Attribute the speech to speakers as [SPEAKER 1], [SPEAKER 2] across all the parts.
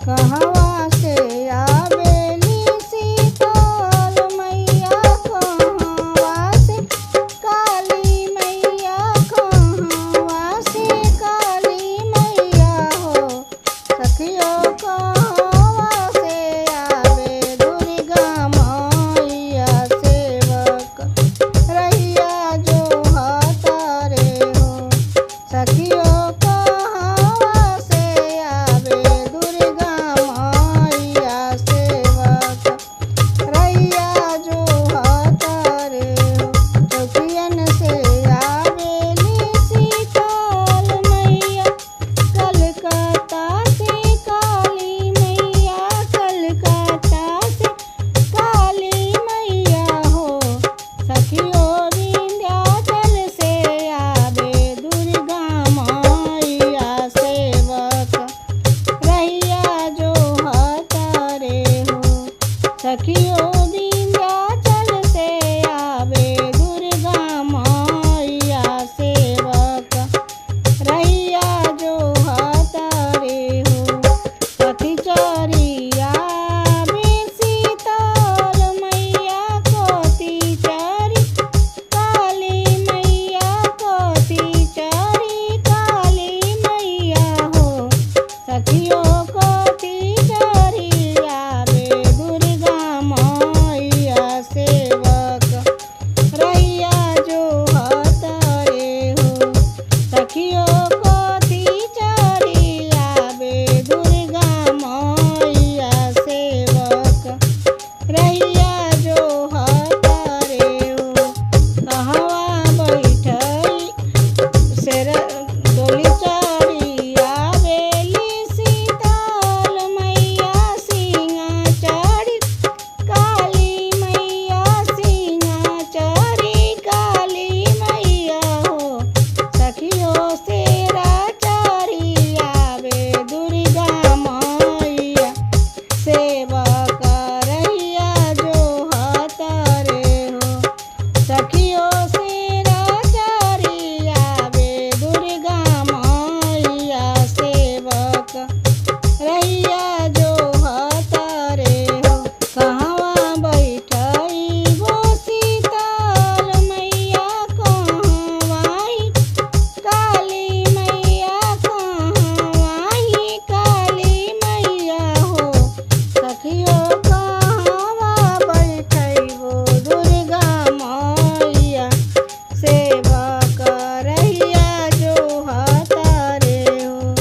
[SPEAKER 1] कहवा से आवेली शीतल मैया, कहवा से काली मैया, कहवा से काली मैया हो। सखियो कहवा से आवे दुर्गा मैया, सेवक रैया जो हतारे हो। सखियो कहवा से आवे दुर्गा मैया, सेवक रैया जो हतारे हो। चौकियन से आवेली शीतल मैया, कलकत्ता से काली मैया, कलकत्ता से काली मैया हो। सखियो विंध्याचल से आवे दुर्गा मैया, सेवक रैया जो हतारे हो। सखियो विंध्याचल से आवे दुर्गा मैया, सेवक रैया जो हतारे हो। कथी चरी आवे शीतल मैया, कथी चरी काली मैया, कथी चरी काली मैया हो। सखियो कथी चरी आवे दुर्गा मैया, सेवक रैया जो हतारे हो। सखियो कथी चरी आवे दुर्गा मैया, सेवक रैया जो हतारे हो। कहवा बैठई शेर डोली चढ़ी आवेली शीतल मैया, सिंहा चढ़ी काली मैया, सिंहा चढ़ी काली मैया हो। सखियो शेरा चढ़ी आवे दुर्गा मैया, सेवक रैया जो हतारे हो। सखियो शेरा चढ़ी आवे दुर्गा मैया, सेवक रैया जो हतारे हो। कहवा बैठई वो शीतल मैया, कहवाई काली मैया, कहवाई काली मैया हो। सखियो कहवा बैठई वो दुर्गा मैया, सेवक रैया जो हतारे हो।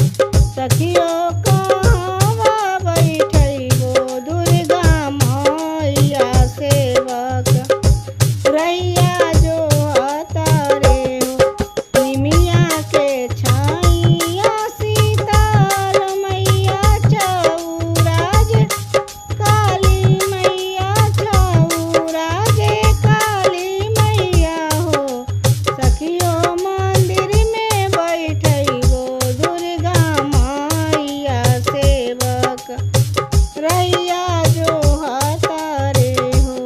[SPEAKER 1] सखियो कहवा बैठई वो दुर्गा मैया, सेवक रैया जो हतारे हो। निमिया के छाइया शीतल मैया, चौराज काली मैया, चौराज काली मैया हो। सखियो मंदिर में बैठई वो दुर्गा मैया, सेवक रैया जो हतारे हो।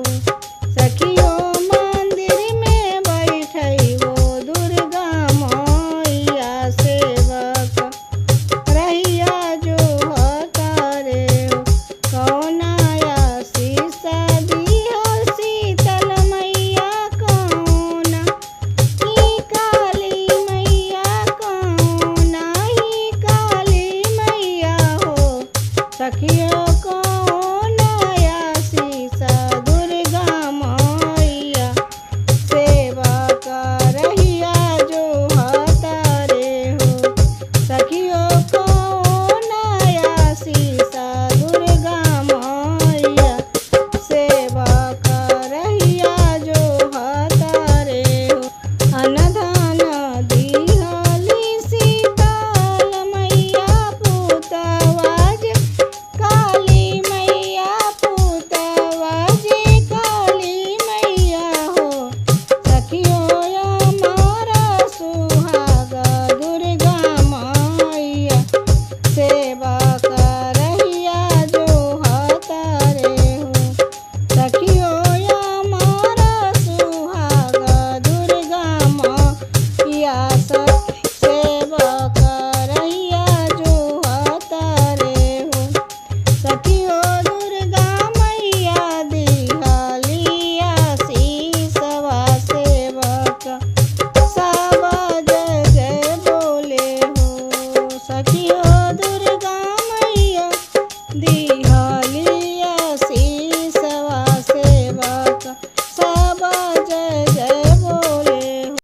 [SPEAKER 1] सखियो मंदिर में बैठई वो दुर्गा मैया, सेवक रैया जो हतारे हो। कौना आशीष दिहल शीतल मैया, कौना ही काली मैया, कौना ही काली मैया हो। सखियो